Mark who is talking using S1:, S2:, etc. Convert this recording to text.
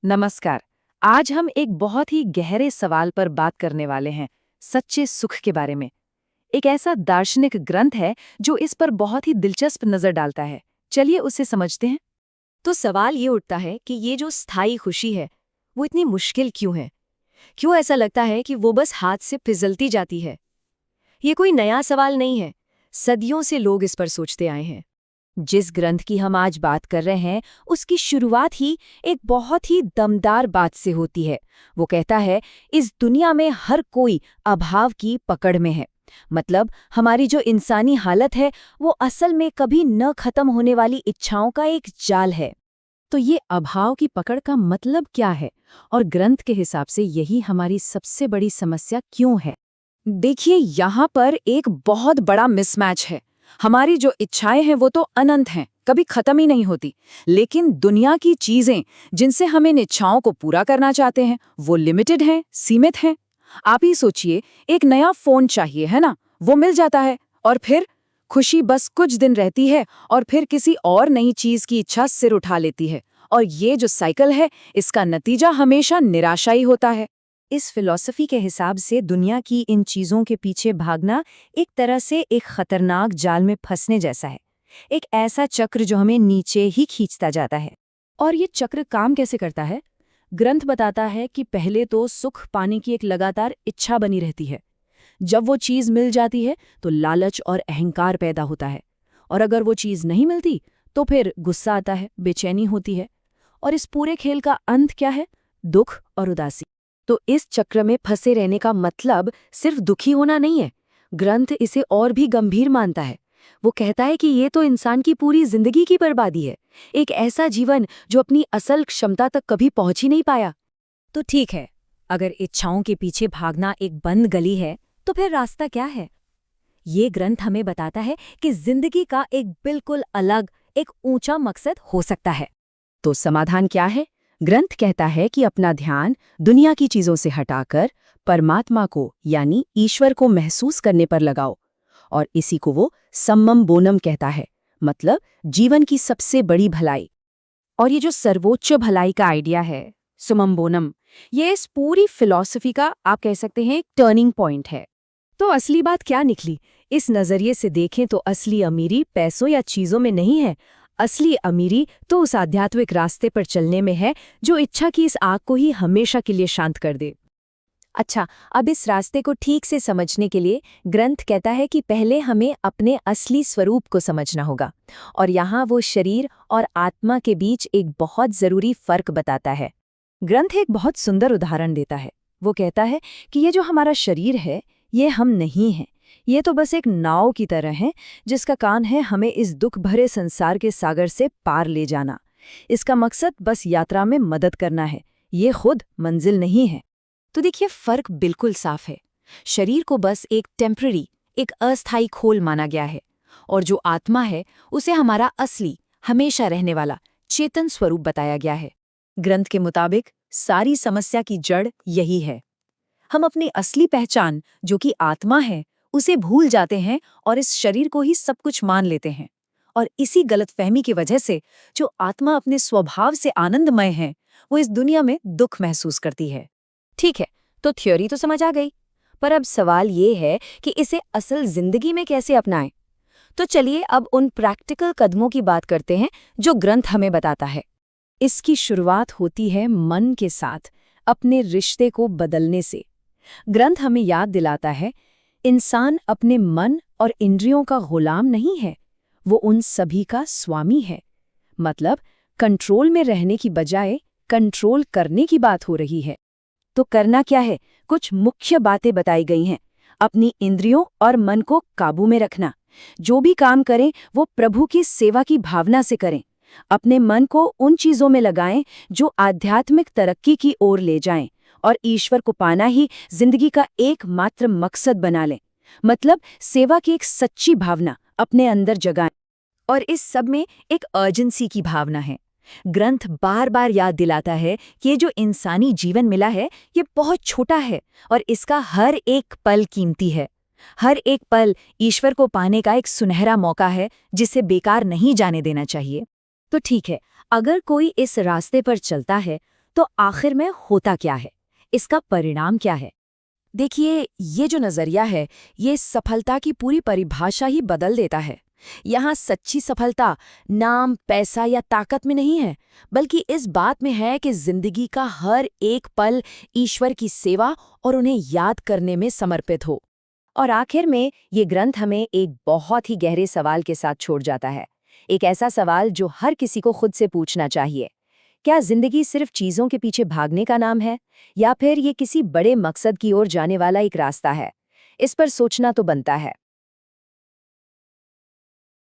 S1: नमस्कार। आज हम एक बहुत ही गहरे सवाल पर बात करने वाले हैं, सच्चे सुख के बारे में। एक ऐसा दार्शनिक ग्रंथ है जो इस पर बहुत ही दिलचस्प नजर डालता है। चलिए उसे समझते हैं।
S2: तो सवाल ये उठता है कि ये जो स्थायी खुशी है वो इतनी मुश्किल क्यों है। क्यों ऐसा लगता है कि वो बस हाथ से फिसलती जाती है। ये कोई नया सवाल नहीं है। सदियों से लोग इस पर सोचते आए हैं। जिस ग्रंथ की हम आज बात कर रहे हैं उसकी शुरुआत ही एक बहुत ही दमदार बात से होती है। वो कहता है, इस दुनिया में हर कोई अभाव की पकड़ में है। मतलब हमारी जो इंसानी हालत है वो असल में कभी न खत्म होने वाली इच्छाओं का एक जाल है।
S1: तो ये अभाव की पकड़ का मतलब क्या है, और ग्रंथ के हिसाब से यही हमारी सबसे बड़ी समस्या क्यों है? देखिए, यहाँ पर एक बहुत बड़ा मिसमैच है। हमारी जो इच्छाएं हैं वो तो अनंत हैं, कभी खत्म ही नहीं होती। लेकिन दुनिया की चीजें जिनसे हम इन इच्छाओं को पूरा करना चाहते हैं वो लिमिटेड हैं, सीमित हैं। आप ही सोचिए, एक नया फोन चाहिए है ना, वो मिल जाता है, और फिर खुशी बस कुछ दिन रहती है, और फिर किसी और नई चीज की इच्छा सिर उठा लेती है। और ये जो साइकिल है, इसका नतीजा हमेशा निराशा ही होता है।
S2: इस फिलॉसफी के हिसाब से दुनिया की इन चीज़ों के पीछे भागना एक तरह से एक खतरनाक जाल में फंसने जैसा है। एक ऐसा चक्र जो हमें नीचे ही खींचता जाता है। और ये चक्र काम कैसे करता है? ग्रंथ बताता है कि पहले तो सुख पाने की एक लगातार इच्छा बनी रहती है। जब वो चीज़ मिल जाती है तो लालच और अहंकार पैदा होता है। और अगर वो चीज़ नहीं मिलती तो फिर गुस्सा आता है, बेचैनी होती है। और इस पूरे खेल का अंत क्या है? दुख और उदासी। तो इस चक्र में फंसे रहने का मतलब सिर्फ दुखी होना नहीं है। ग्रंथ इसे और भी गंभीर मानता है। वो कहता है कि ये तो इंसान की पूरी जिंदगी की बर्बादी है। एक ऐसा जीवन जो अपनी असल क्षमता तक कभी पहुंच ही नहीं पाया। तो ठीक है, अगर इच्छाओं के पीछे भागना एक बंद गली है तो फिर रास्ता क्या है? ये ग्रंथ हमें बताता है कि जिंदगी का एक बिल्कुल अलग, एक ऊंचा मकसद हो सकता है।
S1: तो समाधान क्या है? ग्रंथ कहता है कि अपना ध्यान दुनिया की चीजों से हटाकर परमात्मा को, यानी ईश्वर को महसूस करने पर लगाओ। और इसी को वो सम्मम बोनम कहता है, मतलब जीवन की सबसे बड़ी भलाई। और ये जो सर्वोच्च भलाई का आइडिया है, सुमम बोनम, ये इस पूरी फिलॉसफी का आप कह सकते हैं एक टर्निंग पॉइंट है।
S2: तो असली बात क्या निकली? इस नजरिए से देखें तो असली अमीरी पैसों या चीजों में नहीं है। असली अमीरी तो उस आध्यात्मिक रास्ते पर चलने में है जो इच्छा की इस आग को ही हमेशा के लिए शांत कर दे।
S1: अच्छा, अब इस रास्ते को ठीक से समझने के लिए ग्रंथ कहता है कि पहले हमें अपने असली स्वरूप को समझना होगा। और यहाँ वो शरीर और आत्मा के बीच एक बहुत जरूरी फर्क बताता है।
S2: ग्रंथ एक बहुत सुंदर उदाहरण देता है। वो कहता है कि ये जो हमारा शरीर है ये हम नहीं हैं। ये तो बस एक नाव की तरह है जिसका काम है हमें इस दुख भरे संसार के सागर से पार ले जाना। इसका मकसद बस यात्रा में मदद करना है, ये खुद मंजिल नहीं है। तो देखिए, फर्क बिल्कुल साफ है। शरीर को बस एक टेम्पररी, एक अस्थायी खोल माना गया है, और जो आत्मा है उसे हमारा असली, हमेशा रहने वाला चेतन स्वरूप बताया गया है।
S1: ग्रंथ के मुताबिक सारी समस्या की जड़ यही है। हम अपनी असली पहचान, जो कि आत्मा है, उसे भूल जाते हैं और इस शरीर को ही सब कुछ मान लेते हैं। और इसी गलतफहमी की वजह से जो आत्मा अपने स्वभाव से आनंदमय है, वो इस दुनिया में दुख महसूस करती है।
S2: ठीक है, तो थ्योरी तो समझ आ गई, पर अब सवाल ये है कि इसे असल जिंदगी में कैसे अपनाएं। तो चलिए अब उन प्रैक्टिकल कदमों की बात करते हैं जो ग्रंथ हमें बताता है। इसकी शुरुआत होती है मन के साथ, अपने रिश्ते को बदलने से। ग्रंथ हमें याद दिलाता है, इंसान अपने मन और इंद्रियों का गुलाम नहीं है, वो उन सभी का स्वामी है। मतलब कंट्रोल में रहने की बजाय कंट्रोल करने की बात हो रही है। तो करना क्या है? कुछ मुख्य बातें बताई गई हैं। अपनी इंद्रियों और मन को काबू में रखना। जो भी काम करें वो प्रभु की सेवा की भावना से करें। अपने मन को उन चीजों में लगाएं जो आध्यात्मिक तरक्की की ओर ले जाएं, और ईश्वर को पाना ही जिंदगी का एकमात्र मकसद बना लें। मतलब सेवा की एक सच्ची भावना अपने अंदर जगाएं। और इस सब में एक अर्जेंसी की भावना है। ग्रंथ बार बार याद दिलाता है कि ये जो इंसानी जीवन मिला है ये बहुत छोटा है, और इसका हर एक पल कीमती है। हर एक पल ईश्वर को पाने का एक सुनहरा मौका है जिसे बेकार नहीं जाने देना चाहिए। तो ठीक है, अगर कोई इस रास्ते पर चलता है
S1: तो आखिर में होता क्या है? इसका परिणाम क्या है?
S2: देखिए, ये जो नजरिया है, ये सफलता की पूरी परिभाषा ही बदल देता है। यहाँ सच्ची सफलता नाम, पैसा या ताकत में नहीं है, बल्कि इस बात में है कि जिंदगी का हर एक पल ईश्वर की सेवा और उन्हें याद करने में समर्पित हो।
S1: और आखिर में ये ग्रंथ हमें एक बहुत ही गहरे सवाल के साथ छोड़ जाता है। एक ऐसा सवाल जो हर किसी को खुद से पूछना चाहिए। क्या जिंदगी सिर्फ चीजों के पीछे भागने का नाम है, या फिर ये किसी बड़े मकसद की ओर जाने वाला एक रास्ता है? इस पर सोचना तो बनता है।